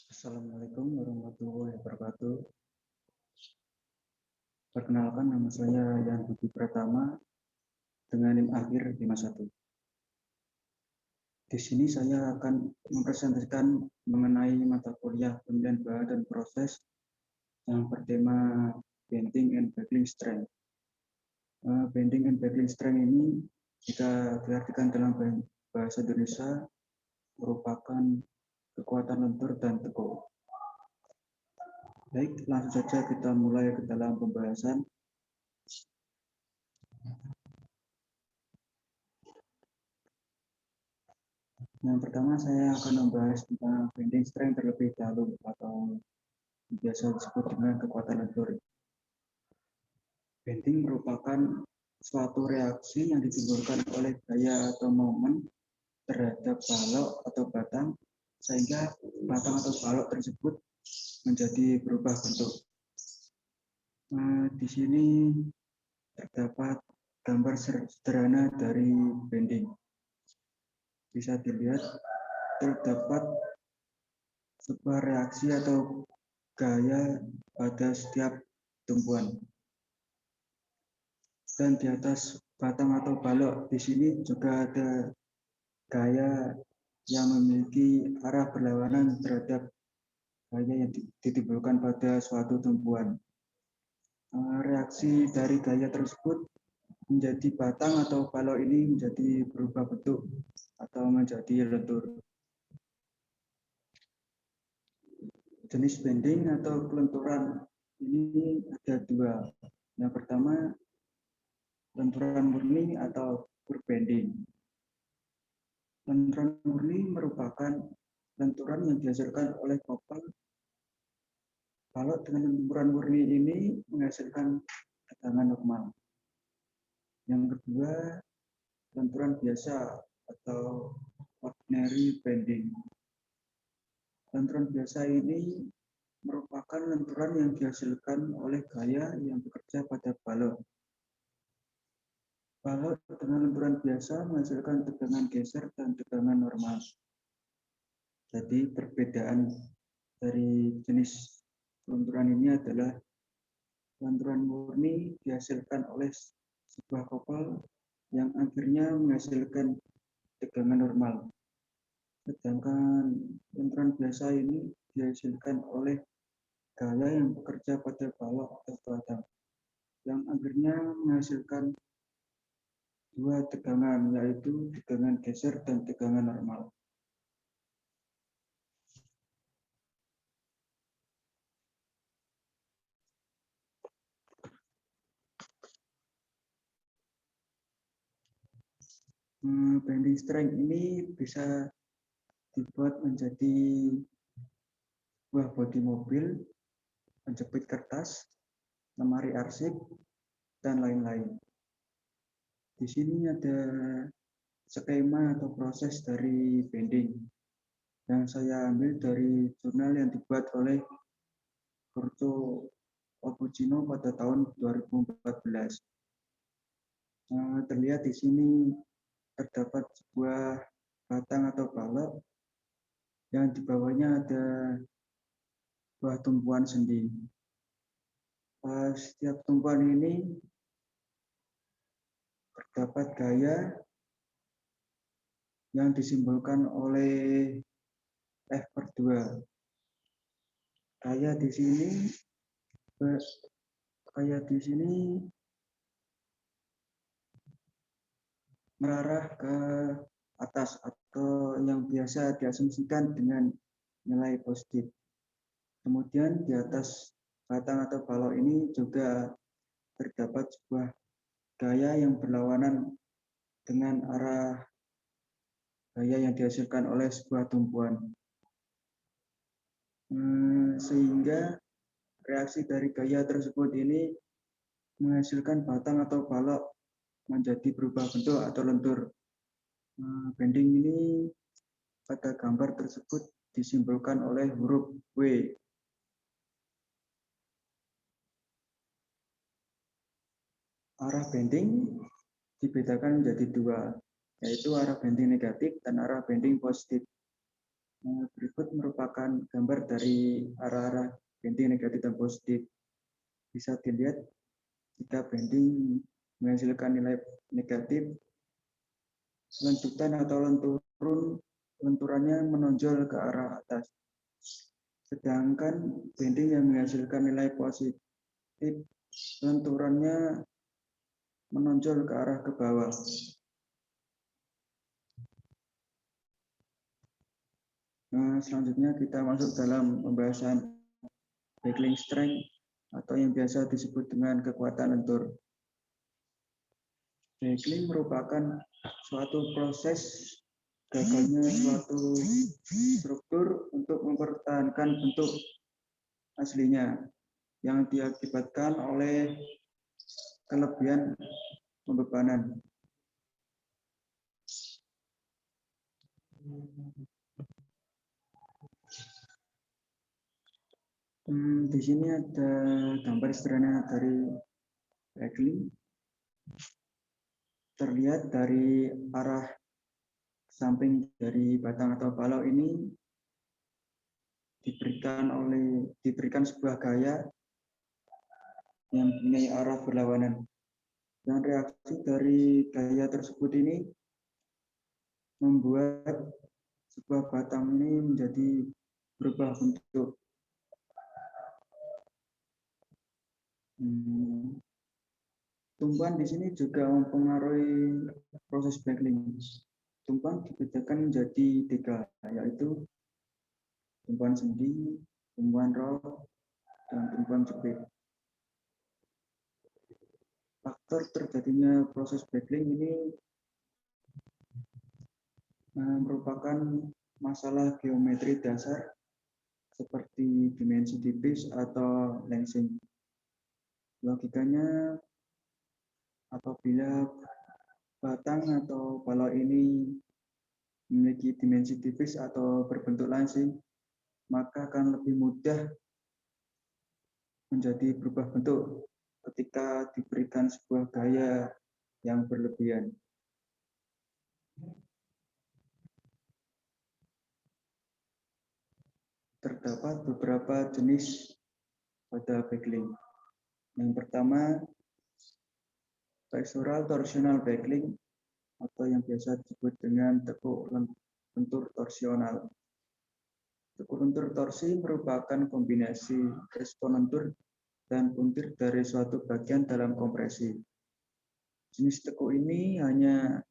Assalamualaikum warahmatullahi wabarakatuh. Perkenalkan, nama saya Yan Budi Pratama dengan NIM akhir 51. Di sini saya akan mempresentasikan mengenai mata kuliah pemilihan bahan dan proses yang bertema bending and buckling strength. Bending and buckling strength ini jika diartikan dalam bahasa Indonesia merupakan kekuatan lentur dan teguh. Baik, langsung saja kita mulai ke dalam pembahasan. Yang pertama saya akan membahas tentang bending strength terlebih dahulu atau biasa disebut dengan kekuatan lentur. Bending merupakan suatu reaksi yang ditimbulkan oleh gaya atau momen terhadap balok atau batang sehingga batang atau balok tersebut menjadi berubah bentuk. Di sini terdapat gambar sederhana dari bending. Bisa dilihat terdapat sebuah reaksi atau gaya pada setiap tumbuhan. Dan di atas batang atau balok di sini juga ada gaya yang memiliki arah berlawanan terhadap gaya yang ditimbulkan pada suatu tumbuhan. Reaksi dari gaya tersebut menjadi batang atau balok ini menjadi berubah bentuk atau menjadi lentur. Jenis bending atau kelenturan ini ada dua. Yang pertama, lenturan murni atau pure bending. Lenturan murni merupakan lenturan yang dihasilkan oleh kopel. Kalau dengan lenturan murni ini menghasilkan tegangan normal. Yang kedua, lenturan biasa atau ordinary bending. Lenturan biasa ini merupakan lenturan yang dihasilkan oleh gaya yang bekerja pada balok. Balok dengan lenturan biasa menghasilkan tegangan geser dan tegangan normal. Jadi perbedaan dari jenis lenturan ini adalah lenturan murni dihasilkan oleh sebuah kopel yang akhirnya menghasilkan tegangan normal. Sedangkan lenturan biasa ini dihasilkan oleh gaya yang bekerja pada balok atau batang yang akhirnya menghasilkan dua tegangan, yaitu tegangan geser dan tegangan normal. Bending strength ini bisa dibuat menjadi sebuah bodi mobil, penjepit kertas, lemari arsip, dan lain-lain. Di sini ada skema atau proses dari bending yang saya ambil dari jurnal yang dibuat oleh Corto Oppuccino pada tahun 2014. Terlihat di sini terdapat sebuah batang atau balok yang di bawahnya ada buah tumpuan sendi. Setiap tumpuan ini terdapat gaya yang disimbolkan oleh F/2. Gaya di sini mengarah ke atas atau yang biasa diasumsikan dengan nilai positif. Kemudian di atas batang atau balok ini juga terdapat sebuah gaya yang berlawanan dengan arah gaya yang dihasilkan oleh sebuah tumpuan. Sehingga reaksi dari gaya tersebut ini menghasilkan batang atau balok menjadi berubah bentuk atau lentur. Bending ini pada gambar tersebut disimbolkan oleh huruf W. Arah bending dibedakan menjadi dua, yaitu arah bending negatif dan arah bending positif. Berikut merupakan gambar dari arah-arah bending negatif dan positif. Bisa dilihat jika bending menghasilkan nilai negatif, lanjutan atau lenturannya menonjol ke arah atas. Sedangkan bending yang menghasilkan nilai positif, lenturannya menonjol ke arah ke bawah. Nah, selanjutnya kita masuk dalam pembahasan buckling strength atau yang biasa disebut dengan kekuatan lentur. Buckling merupakan suatu proses gagalnya suatu struktur untuk mempertahankan bentuk aslinya yang diakibatkan oleh kelebihan pembebanan. Di sini ada gambar sederhana dari buckling. Terlihat dari arah samping dari batang atau balau ini diberikan sebuah gaya yang mempunyai arah berlawanan. Dan reaksi dari gaya tersebut ini membuat sebuah batang ini menjadi berubah bentuk. Tumpuan di sini juga mempengaruhi proses buckling. Tumpuan dibedakan menjadi 3, yaitu tumpuan sendi, tumpuan roll, dan tumpuan jepit. Faktor terjadinya proses buckling ini merupakan masalah geometri dasar seperti dimensi tipis atau lensing. Logikanya, apabila batang atau balau ini memiliki dimensi tipis atau berbentuk langsing, maka akan lebih mudah menjadi berubah bentuk ketika diberikan sebuah gaya yang berlebihan. Terdapat beberapa jenis pada buckling. Yang pertama, flexural torsional buckling atau yang biasa disebut dengan tekuk lentur torsional. Tekuk lentur torsi merupakan kombinasi respon lentur dan puntir dari suatu bagian dalam kompresi. Jenis tekuk ini hanya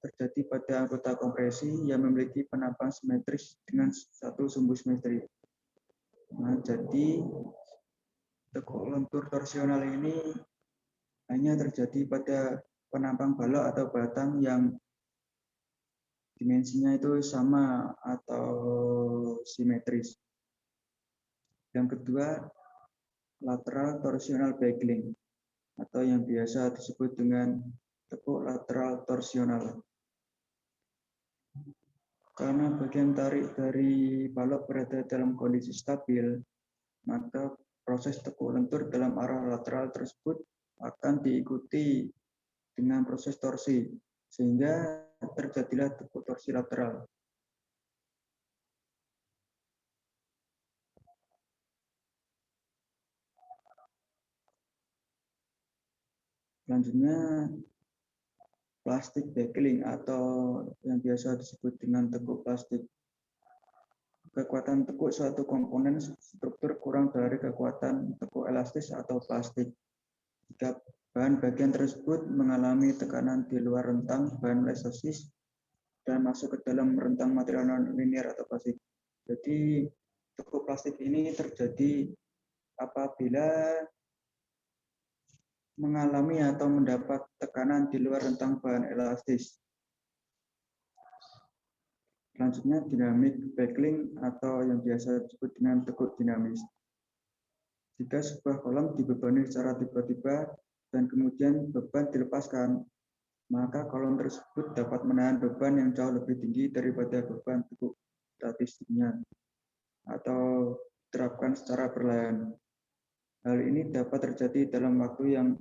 terjadi pada anggota kompresi yang memiliki penampang simetris dengan satu sumbu simetri. Nah, jadi tekuk lentur torsional ini hanya terjadi pada penampang balok atau batang yang dimensinya itu sama atau simetris. Yang kedua, lateral torsional buckling atau yang biasa disebut dengan tekuk lateral torsional. Karena bagian tarik dari balok berada dalam kondisi stabil, maka proses tekuk lentur dalam arah lateral tersebut akan diikuti dengan proses torsi, sehingga terjadilah tekuk torsi lateral. Selanjutnya, plastik buckling atau yang biasa disebut dengan tekuk plastik. Kekuatan tekuk suatu komponen struktur kurang dari kekuatan tekuk elastis atau plastik. Jika bahan bagian tersebut mengalami tekanan di luar rentang bahan elastis dan masuk ke dalam rentang material non-linear atau plastik. Jadi tekuk plastik ini terjadi apabila mengalami atau mendapat tekanan di luar rentang bahan elastis. Selanjutnya, dinamik buckling atau yang biasa disebut dengan tekuk dinamis. Jika sebuah kolom dibebani secara tiba-tiba dan kemudian beban dilepaskan, maka kolom tersebut dapat menahan beban yang jauh lebih tinggi daripada beban tekuk statistiknya atau diterapkan secara perlahan. Hal ini dapat terjadi dalam waktu yang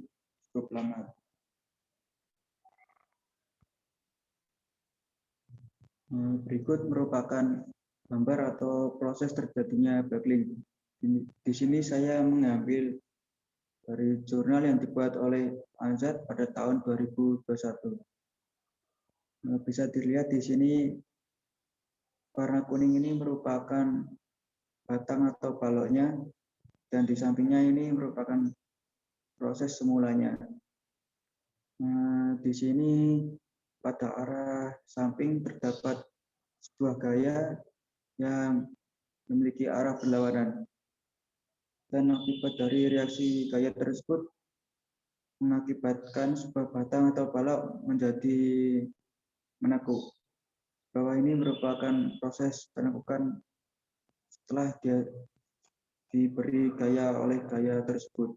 cukup lama. Berikut merupakan gambar atau proses terjadinya backlink. Di sini saya mengambil dari jurnal yang dibuat oleh Anzad pada tahun 2021. Nah, bisa dilihat di sini warna kuning ini merupakan batang atau baloknya, dan di sampingnya ini merupakan proses semulanya. Nah, di sini pada arah samping terdapat sebuah gaya yang memiliki arah berlawanan. Dan akibat dari reaksi gaya tersebut mengakibatkan sebuah batang atau balok menjadi menekuk. Bahwa ini merupakan proses penekukan setelah dia diberi gaya oleh gaya tersebut.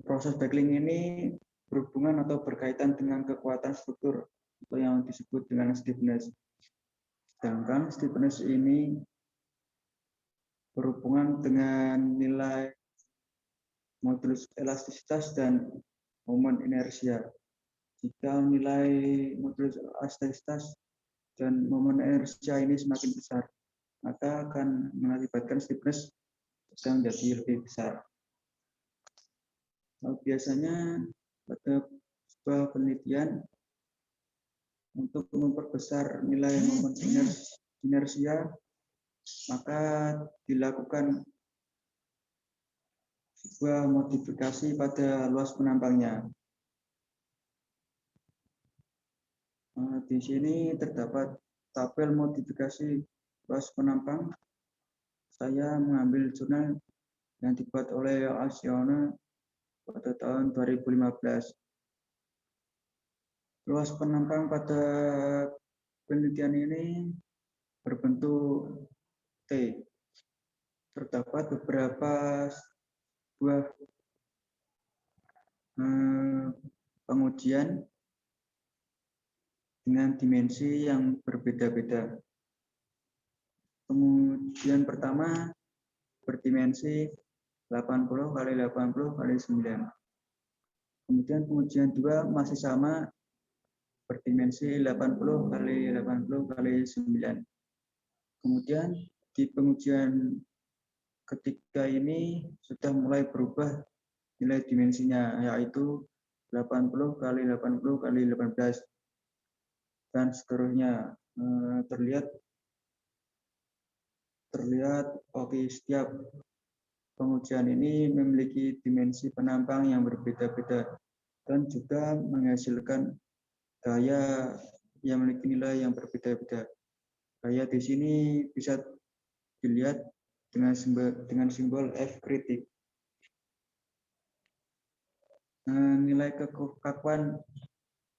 Proses backlink ini berhubungan atau berkaitan dengan kekuatan struktur atau yang disebut dengan stiffness. Sedangkan stiffness ini berhubungan dengan nilai modulus elastisitas dan momen inersia. Jika nilai modulus elastisitas dan momen inersia ini semakin besar, maka akan mengakibatkan stiffness sedang menjadi lebih besar. Biasanya pada sebuah penelitian untuk memperbesar nilai momen inersia, maka dilakukan sebuah modifikasi pada luas penampangnya. Di sini terdapat tabel modifikasi luas penampang. Saya mengambil jurnal yang dibuat oleh Asiona pada tahun 2015. Luas penampang pada penelitian ini berbentuk T. Terdapat beberapa buah pengujian dengan dimensi yang berbeda-beda. Pengujian pertama berdimensi 80 kali 80 kali 9. Kemudian pengujian 2 masih sama, berdimensi 80 kali 80 kali 9. Kemudian di pengujian ketiga ini sudah mulai berubah nilai dimensinya, yaitu 80 kali 80 kali 18 dan seterusnya. Terlihat oke, setiap pengujian ini memiliki dimensi penampang yang berbeda-beda dan juga menghasilkan gaya yang memiliki nilai yang berbeda-beda. Gaya di sini bisa dilihat dengan simbol F kritik. Nilai kekakuan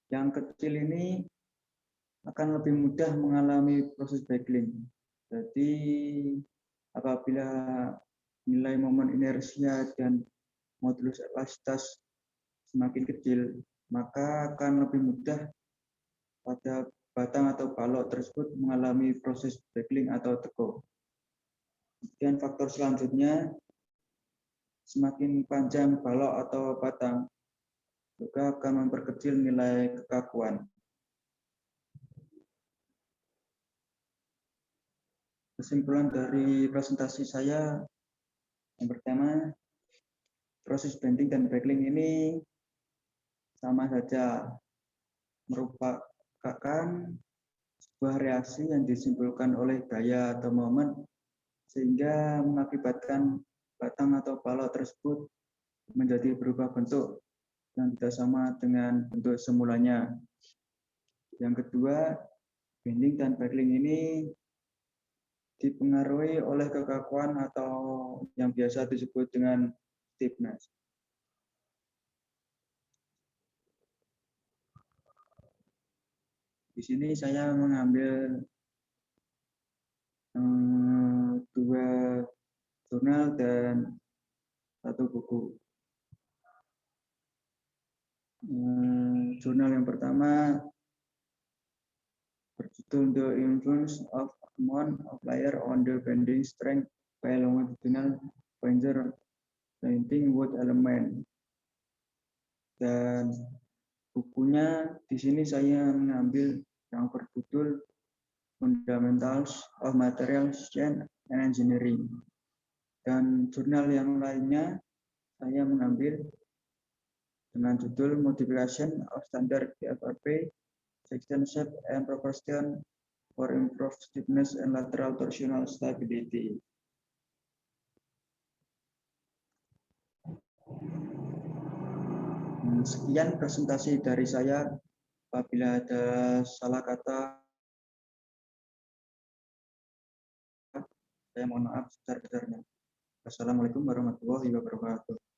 yang kecil ini akan lebih mudah mengalami proses backlink. Jadi apabila nilai momen inersia dan modulus elastisitas semakin kecil, maka akan lebih mudah pada batang atau balok tersebut mengalami proses backlink atau tekuk. Dan faktor selanjutnya, semakin panjang balok atau batang, juga akan memperkecil nilai kekakuan. Kesimpulan dari presentasi saya, yang pertama, proses bending dan backlink ini sama saja merupakan sebuah reaksi yang disimpulkan oleh gaya atau momen sehingga mengakibatkan batang atau balok tersebut menjadi berubah bentuk yang tidak sama dengan bentuk semulanya. Yang kedua, bending dan backlink ini dipengaruhi oleh kekakuan atau yang biasa disebut dengan stiffness. Di sini saya mengambil dua jurnal dan satu buku. Jurnal yang pertama berjudul The Influence of Amount of Layer on the Bending Strength by Longitudinal Flanger Painting Wood Element. Dan Bukunya di sini saya mengambil yang berjudul Fundamentals of Material Science and Engineering. Dan jurnal yang lainnya saya mengambil dengan judul Modification of Standard FRP, Section Shape and Proportion for Improved Stiffness and Lateral Torsional Stability. Sekian presentasi dari saya. Apabila ada salah kata, saya mohon maaf sebesar-besarnya. Wassalamualaikum warahmatullahi wabarakatuh.